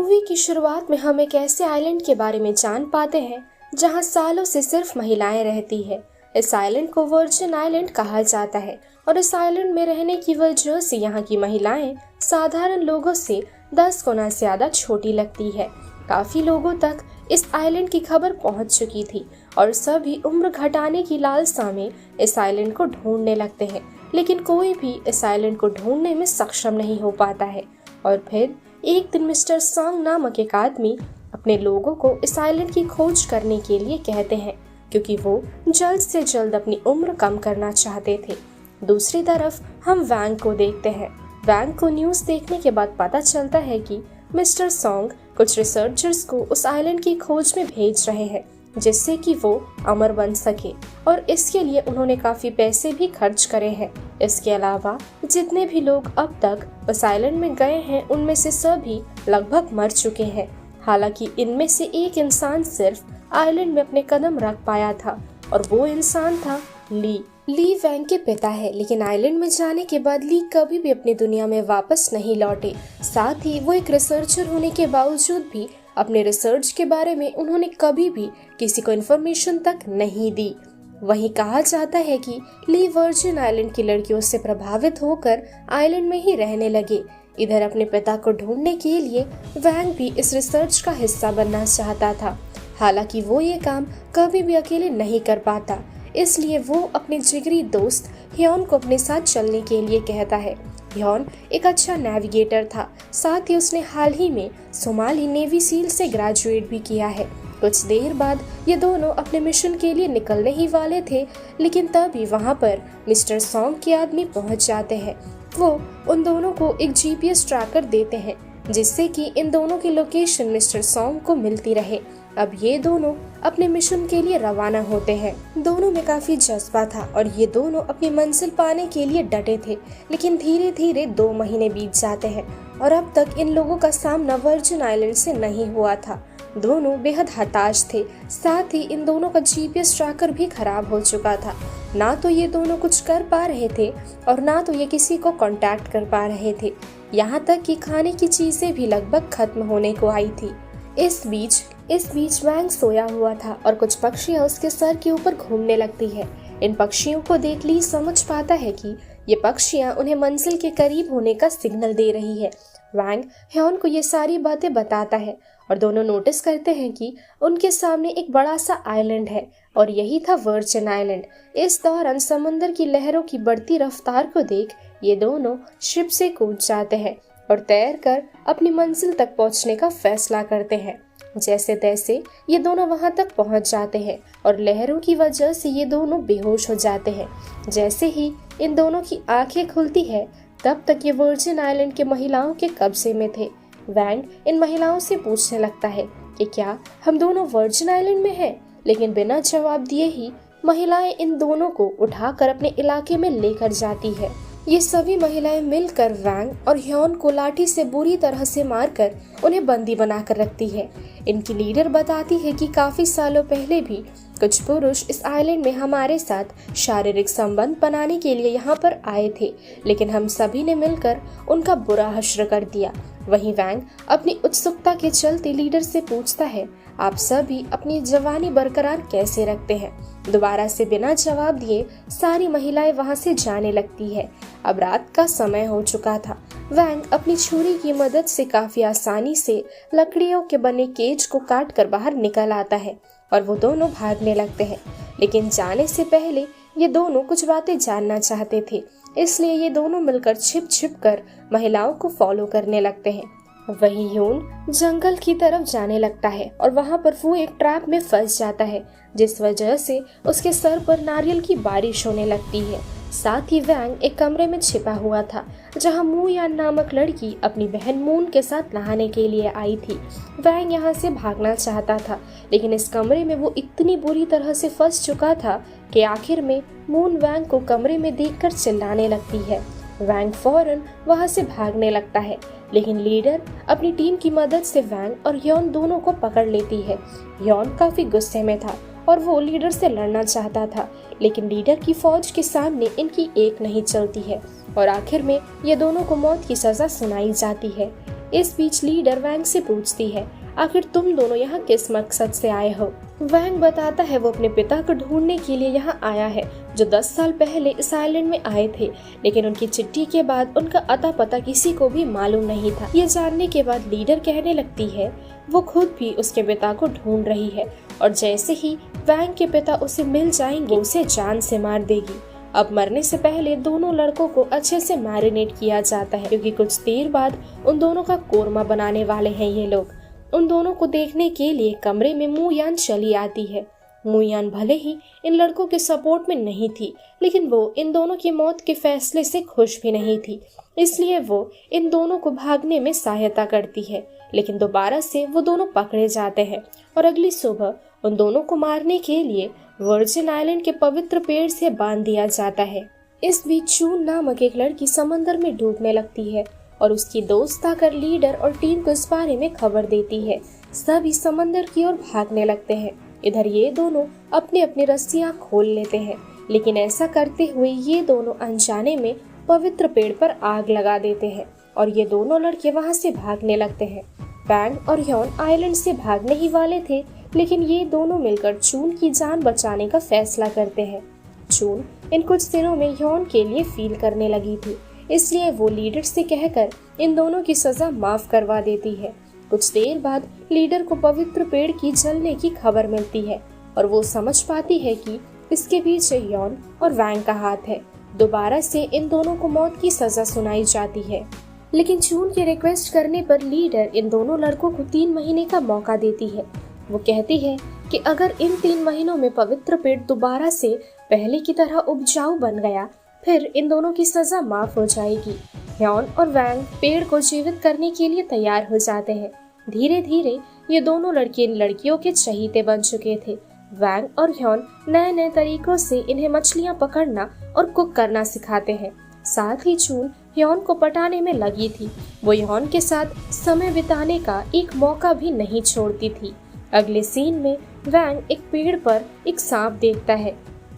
Movie की शुरुआत में हम एक ऐसे आइलैंड के बारे में जान पाते हैं जहां सालों से सिर्फ महिलाएं रहती है। इस आइलैंड को वर्जिन आइलैंड कहा जाता है और इस आइलैंड में रहने की वजह से यहाँ की महिलाएं साधारण लोगों से 10 गुना ज्यादा छोटी लगती है। काफी लोगों तक इस आइलैंड की खबर पहुंच चुकी थी और सभी उम्र घटाने की लालसा में इस आइलैंड को ढूंढने लगते हैं, लेकिन कोई भी इस आइलैंड को ढूंढने में सक्षम नहीं हो पाता है। और फिर एक दिन मिस्टर सॉन्ग नामक एक आदमी अपने लोगों को इस आइलैंड की खोज करने के लिए कहते हैं, क्योंकि वो जल्द से जल्द अपनी उम्र कम करना चाहते थे। दूसरी तरफ हम वैंग को देखते हैं। वैंग को न्यूज देखने के बाद पता चलता है कि मिस्टर सॉन्ग कुछ रिसर्चर्स को उस आइलैंड की खोज में भेज रहे हैं, जिससे कि वो अमर बन सके, और इसके लिए उन्होंने काफी पैसे भी खर्च करे हैं। इसके अलावा जितने भी लोग अब तक उस आइलैंड में गए हैं उनमें से सभी लगभग मर चुके हैं। हालांकि इनमें से एक इंसान सिर्फ आइलैंड में अपने कदम रख पाया था और वो इंसान था ली। ली वैंग के पिता है, लेकिन आइलैंड में जाने के बाद ली कभी भी अपनी दुनिया में वापस नहीं लौटे। साथ ही वो एक रिसर्चर होने के बावजूद भी अपने रिसर्च के बारे में उन्होंने कभी भी किसी को इन्फॉर्मेशन तक नहीं दी। वहीं कहा जाता है कि ली वर्जिन आइलैंड की लड़कियों से प्रभावित होकर आइलैंड में ही रहने लगे। इधर अपने पिता को ढूंढने के लिए वैंग भी इस रिसर्च का हिस्सा बनना चाहता था। हालांकि वो ये काम कभी भी अकेले नहीं कर पाता, इसलिए वो अपने जिगरी दोस्त ह्योन को अपने साथ चलने के लिए कहता है। ह्योन एक अच्छा नेविगेटर था, साथ ही उसने हाल ही में सोमाली नेवी सील से ग्रेजुएट भी किया है। कुछ देर बाद ये दोनों अपने मिशन के लिए निकलने ही वाले थे, लेकिन तभी वहाँ पर मिस्टर सॉन्ग के आदमी पहुँच जाते हैं। वो उन दोनों को एक जीपीएस ट्रैकर देते हैं, जिससे कि इन दोनों की लोकेशन मिस्टर सॉन्ग को मिलती रहे। अब ये दोनों अपने मिशन के लिए रवाना होते हैं। दोनों में काफी जज्बा था और ये दोनों अपनी मंजिल पाने के लिए डटे थे, लेकिन धीरे धीरे 2 महीने बीत जाते हैं और अब तक इन लोगों का सामना वर्जिन आइलैंड से नहीं हुआ था। दोनों बेहद हताश थे, साथ ही इन दोनों का जीपीएस ट्रैकर भी खराब हो चुका था। ना तो ये दोनों कुछ कर पा रहे थे और ना तो ये किसी को कांटेक्ट कर पा रहे थे। यहाँ तक कि खाने की चीजें भी लगभग खत्म होने को आई थी। इस बीच वैंग सोया हुआ था और कुछ पक्षियां उसके सर के ऊपर घूमने लगती है। इन पक्षियों को देख ली समझ पाता है कि ये पक्षियां उन्हें मंजिल के करीब होने का सिग्नल दे रही है। वैंग ह्योन को ये सारी बातें बताता है और दोनों नोटिस करते हैं कि उनके सामने एक बड़ा सा आइलैंड है और यही था वर्जिन आइलैंड। इस दौरान समंदर की लहरों की बढ़ती रफ्तार को देख ये दोनों शिप से कूद जाते हैं और तैरकर अपनी मंजिल तक पहुंचने का फैसला करते हैं। जैसे तैसे ये दोनों वहां तक पहुंच जाते हैं और लहरों की वजह से ये दोनों बेहोश हो जाते हैं। जैसे ही इन दोनों की आंखें खुलती है, तब तक ये वर्जिन आइलैंड के महिलाओं के कब्जे में थे। वैंग इन महिलाओं से पूछने लगता है कि क्या हम दोनों वर्जिन आइलैंड में हैं, लेकिन बिना जवाब दिए ही महिलाएं इन दोनों को उठाकर अपने इलाके में लेकर जाती है। ये सभी महिलाएं मिलकर वैंग और ह्योन को लाठी से बुरी तरह से मारकर उन्हें बंदी बनाकर रखती है। इनकी लीडर बताती है कि काफी सालों पहले भी कुछ पुरुष इस आइलैंड में हमारे साथ शारीरिक संबंध बनाने के लिए यहाँ पर आए थे, लेकिन हम सभी ने मिलकर उनका बुरा हश्र कर दिया। वहीं वैंग अपनी उत्सुकता के चलते लीडर से पूछता है, आप सभी अपनी जवानी बरकरार कैसे रखते हैं? दोबारा से बिना जवाब दिए सारी महिलाएं वहां से जाने लगती है। अब रात का समय हो चुका था। वैंग अपनी छुरी की मदद से काफी आसानी से लकड़ियों के बने केज को काटकर बाहर निकल आता है और वो दोनों भागने लगते हैं। लेकिन जाने से पहले ये दोनों कुछ बातें जानना चाहते थे, इसलिए ये दोनों मिलकर छिप छिप कर महिलाओं को फॉलो करने लगते हैं। वहीं ह्योन जंगल की तरफ जाने लगता है और वहां पर वो एक ट्रैप में फंस जाता है, जिस वजह से उसके सर पर नारियल की बारिश होने लगती है। साथ ही वैंग एक कमरे में छिपा हुआ था, जहां मू यान नामक लड़की अपनी बहन मून के साथ नहाने के लिए आई थी। वैंग यहाँ से भागना चाहता था, लेकिन इस कमरे में वो इतनी बुरी तरह से फंस चुका था कि आखिर में मून वैंग को कमरे में देखकर चिल्लाने लगती है। वैंग फौरन वहां से भागने लगता है, लेकिन लीडर अपनी टीम की मदद से वैंग और ह्योन दोनों को पकड़ लेती है। ह्योन काफी गुस्से में था और वो लीडर से लड़ना चाहता था, लेकिन लीडर की फौज के सामने इनकी एक नहीं चलती है और आखिर में ये दोनों को मौत की सजा सुनाई जाती है। इस बीच लीडर वैंग से पूछती है, आखिर तुम दोनों यहाँ किस मकसद से आए हो? वैंग बताता है वो अपने पिता को ढूंढने के लिए यहाँ आया है, जो 10 साल पहले इस आइलैंड में आए थे, लेकिन उनकी चिट्ठी के बाद उनका अता पता किसी को भी मालूम नहीं था। ये जानने के बाद लीडर कहने लगती है वो खुद भी उसके पिता को ढूंढ रही है और जैसे ही वैंग के पिता उसे मिल जाएंगे उसे जान से मार देगी। अब मरने से पहले दोनों लड़कों को अच्छे से मैरिनेट किया जाता है, क्योंकि कुछ देर बाद उन दोनों का कोरमा बनाने वाले हैं ये लोग। उन दोनों को देखने के लिए कमरे में मू यान चली आती है। मू यान भले ही इन लड़कों के सपोर्ट में नहीं थी, लेकिन वो इन दोनों की मौत के फैसले से खुश भी नहीं थी, इसलिए वो इन दोनों को भागने में सहायता करती है। लेकिन दोबारा से वो दोनों पकड़े जाते हैं और अगली सुबह उन दोनों को मारने के लिए वर्जिन आइलैंड के पवित्र पेड़ से बांध दिया जाता है। इस बीच चून नामक एक लड़की समंदर में डूबने लगती है और उसकी दोस्त आकर लीडर और टीम को इस बारे में खबर देती है। सभी समंदर की ओर भागने लगते हैं। इधर ये दोनों अपनी अपनी रस्सियां खोल लेते हैं, लेकिन ऐसा करते हुए ये दोनों अनजाने में पवित्र पेड़ पर आग लगा देते हैं और ये दोनों लड़के वहां से भागने लगते हैं। वैंग और ह्योन आइलैंड से भागने ही वाले थे, लेकिन ये दोनों मिलकर चून की जान बचाने का फैसला करते हैं। चून इन कुछ दिनों में ह्योन के लिए फील करने लगी थी, इसलिए वो लीडर से कहकर इन दोनों की सजा माफ करवा देती है। कुछ देर बाद लीडर को पवित्र पेड़ की जलने की खबर मिलती है और वो समझ पाती है कि इसके पीछे ह्योन और वैंग का हाथ है। दोबारा से इन दोनों को मौत की सजा सुनाई जाती है, लेकिन चून के रिक्वेस्ट करने पर लीडर इन दोनों लड़कों को 3 महीने का मौका देती है। वो कहती है कि अगर इन 3 महीनों में पवित्र पेड़ दोबारा से पहले की तरह उपजाऊ बन गया, फिर इन दोनों की सजा माफ हो जाएगी। ह्योन और वैंग पेड़ को जीवित करने के लिए तैयार हो जाते हैं। धीरे धीरे ये दोनों लड़के इन लड़कियों के चहीते बन चुके थे। वैंग और ह्योन नए नए तरीकों से इन्हें मछलियां पकड़ना और कुक करना सिखाते हैं। साथ ही चून ह्योन को पटाने में लगी थी। वो ह्योन के साथ समय बिताने का एक मौका भी नहीं छोड़ती थी। अगले सीन में वैंग एक पेड़ पर एक सांप देखता है।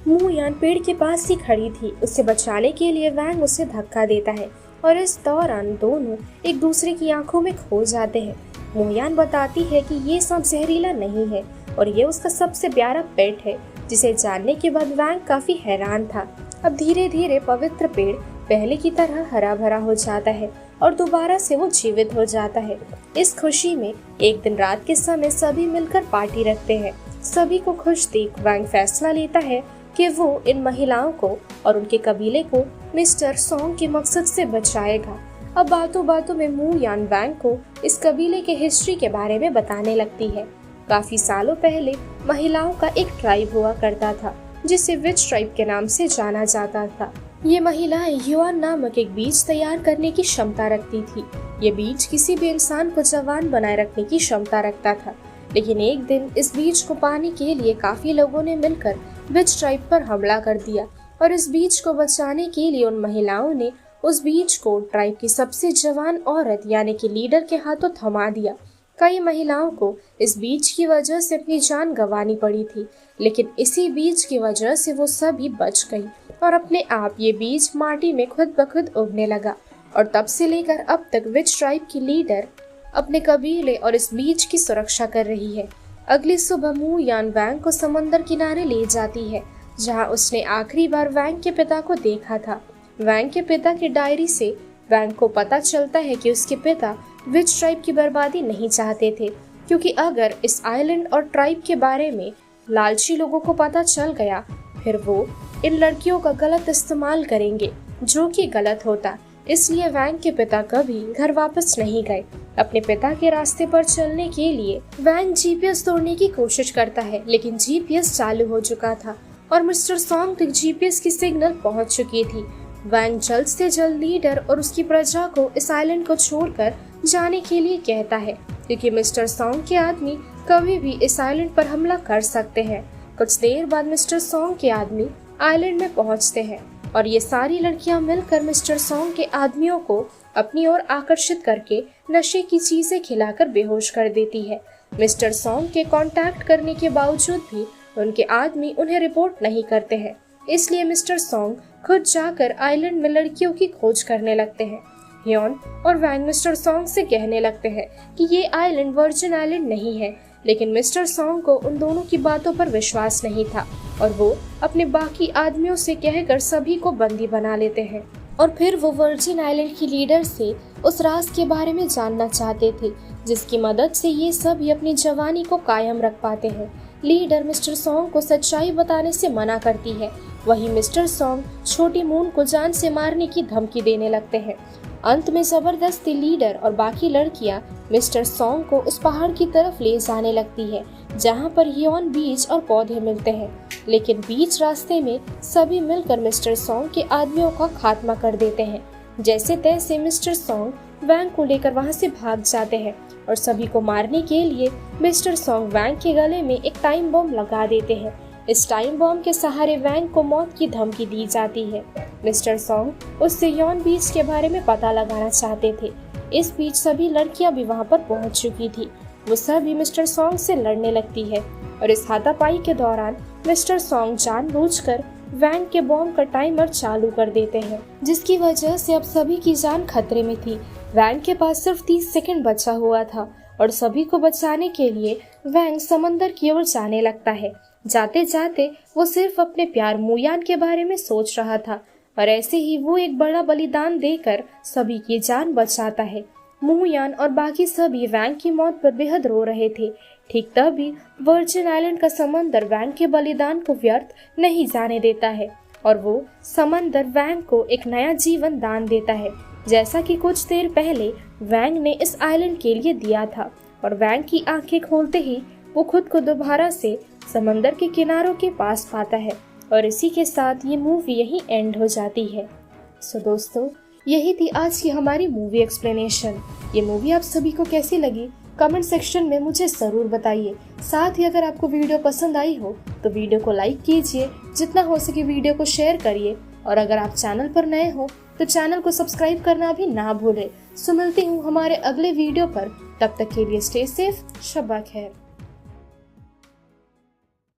मू यान पेड़ के पास ही खड़ी थी। उसे बचाने के लिए वैंग उसे धक्का देता है और इस दौरान दोनों एक दूसरे की आंखों में खो जाते हैं। मू यान बताती है कि ये सांप जहरीला नहीं है और ये उसका सबसे प्यारा पेट है, जिसे जानने के बाद वैंग काफी हैरान था। अब धीरे धीरे पवित्र पेड़ पहले की तरह हरा भरा हो जाता है और दोबारा से वो जीवित हो जाता है। इस खुशी में एक दिन रात के समय सभी मिलकर पार्टी रखते हैं। सभी को खुश देख वैंग फैसला लेता है कि वो इन महिलाओं को और उनके कबीले को मिस्टर सॉन्ग के मकसद से बचाएगा। अब बातों बातों में मू यान वैंग को इस कबीले के हिस्ट्री के बारे में बताने लगती है। काफी सालों पहले महिलाओं का एक ट्राइब हुआ करता था, जिसे विच ट्राइब के नाम से जाना जाता था। ये महिलाएं युआन नामक एक बीज तैयार करने की क्षमता रखती थी। ये बीज किसी भी इंसान को जवान बनाए रखने की क्षमता रखता था, लेकिन एक दिन इस बीज को पाने के लिए काफी लोगों ने मिलकर विच ट्राइब पर हमला कर दिया और इस बीज को बचाने के लिए उन महिलाओं ने उस बीज को ट्राइब की सबसे जवान औरत यानी कि लीडर के हाथों थमा दिया। कई महिलाओं को इस बीज की वजह से अपनी जान गंवानी पड़ी थी, लेकिन इसी बीज की वजह से वो सभी बच गई और अपने आप ये बीज माटी में खुद ब खुद उगने लगा। और तब से लेकर अब तक विच ट्राइब की लीडर अपने कबीले और इस बीज की सुरक्षा कर रही है। अगली सुबह मू यान वैंग को समंदर किनारे ले जाती है, जहां उसने आखिरी बार वैंग के पिता को देखा था। वैंग के पिता की डायरी से वैंग को पता चलता है कि उसके पिता विच ट्राइब की बर्बादी नहीं चाहते थे, क्योंकि अगर इस आइलैंड और ट्राइब के बारे में लालची लोगों को पता चल गया, फिर वो इन लड़कियों का गलत इस्तेमाल करेंगे, जो कि गलत होता। इसलिए वैंग के पिता कभी घर वापस नहीं गए। अपने पिता के रास्ते पर चलने के लिए वैंग जीपीएस तोड़ने की कोशिश करता है, लेकिन जीपीएस चालू हो चुका था और मिस्टर सॉन्ग तक जीपीएस की सिग्नल पहुंच चुकी थी। वैंग जल्द से जल्द लीडर और उसकी प्रजा को इस आइलैंड को छोड़कर जाने के लिए कहता है, क्योंकि मिस्टर सॉन्ग के आदमी कभी भी इस आइलैंड पर हमला कर सकते हैं। कुछ देर बाद मिस्टर सॉन्ग के आदमी आइलैंड में पहुंचते हैं और ये सारी लड़कियां मिलकर मिस्टर सॉन्ग के आदमियों को अपनी ओर आकर्षित करके नशे की चीजें खिलाकर बेहोश कर देती है। मिस्टर सॉन्ग के कांटेक्ट करने के बावजूद भी उनके आदमी उन्हें रिपोर्ट नहीं करते हैं, इसलिए मिस्टर सॉन्ग खुद जाकर आइलैंड में लड़कियों की खोज करने लगते हैं। हियोन और वैंग मिस्टर सॉन्ग से कहने लगते हैं कि ये आइलैंड वर्जिन आइलैंड नहीं है, लेकिन मिस्टर सॉन्ग को उन दोनों की बातों पर विश्वास नहीं था और वो अपने बाकी आदमियों से कहकर सभी को बंदी बना लेते हैं। और फिर वो वर्जिन आइलैंड की लीडर से उस राज के बारे में जानना चाहते थे जिसकी मदद से ये सभी अपनी जवानी को कायम रख पाते हैं। लीडर मिस्टर सॉन्ग को सच्चाई बताने से मना करती है। वहीं मिस्टर सॉन्ग छोटी मून को जान से मारने की धमकी देने लगते हैं। अंत में जबरदस्ती लीडर और बाकी लड़कियां मिस्टर सॉन्ग को उस पहाड़ की तरफ ले जाने लगती है जहां पर हियोन बीच और पौधे मिलते हैं, लेकिन बीच रास्ते में सभी मिलकर मिस्टर सॉन्ग के आदमियों का खात्मा कर देते हैं। जैसे तैसे मिस्टर सॉन्ग वैंग को लेकर वहां से भाग जाते हैं और सभी को मारने के लिए मिस्टर सॉन्ग वैंग के गले में एक टाइम बम लगा देते हैं। इस टाइम बम के सहारे वैंग को मौत की धमकी दी जाती है। मिस्टर सॉन्ग उससे हियोन बीच के बारे में पता लगाना चाहते थे। इस बीच सभी लड़कियां भी वहां पर पहुंच चुकी थी। वो सभी मिस्टर सॉन्ग से लड़ने लगती है और इस हाथापाई के दौरान मिस्टर सॉन्ग जानबूझकर वैंग के बॉम्ब का टाइमर चालू कर देते हैं, जिसकी वजह से अब सभी की जान खतरे में थी। वैंग के पास सिर्फ 30 सेकंड बचा हुआ था और सभी को बचाने के लिए वैंग समंदर की ओर जाने लगता है। जाते जाते वो सिर्फ अपने प्यार मुयान के बारे में सोच रहा था और ऐसे ही वो एक बड़ा बलिदान देकर सभी की जान बचाता है। मुयान और बाकी सभी वैंग की मौत पर बेहद रो रहे थे। ठीक तभी वर्जिन आइलैंड का समंदर वैंग के बलिदान को व्यर्थ नहीं जाने देता है और वो समंदर वैंग को एक नया जीवन दान देता है, जैसा कि कुछ देर पहले वैंग ने इस आइलैंड के लिए दिया था। और वैंग की आंखें खोलते ही वो खुद को दोबारा से समंदर के किनारों के पास पाता है और इसी के साथ ये मूवी यहीं एंड हो जाती है। सो दोस्तों, यही थी आज की हमारी मूवी एक्सप्लेनेशन। ये मूवी आप सभी को कैसी लगी कमेंट सेक्शन में मुझे जरूर बताइए। साथ ही अगर आपको वीडियो पसंद आई हो तो वीडियो को लाइक कीजिए, जितना हो सके वीडियो को शेयर करिए और अगर आप चैनल पर नए हो तो चैनल को सब्सक्राइब करना भी ना भूलें। सो मिलती हूँ हमारे अगले वीडियो पर, तब तक के लिए स्टे सेफ, शब्बा खैर।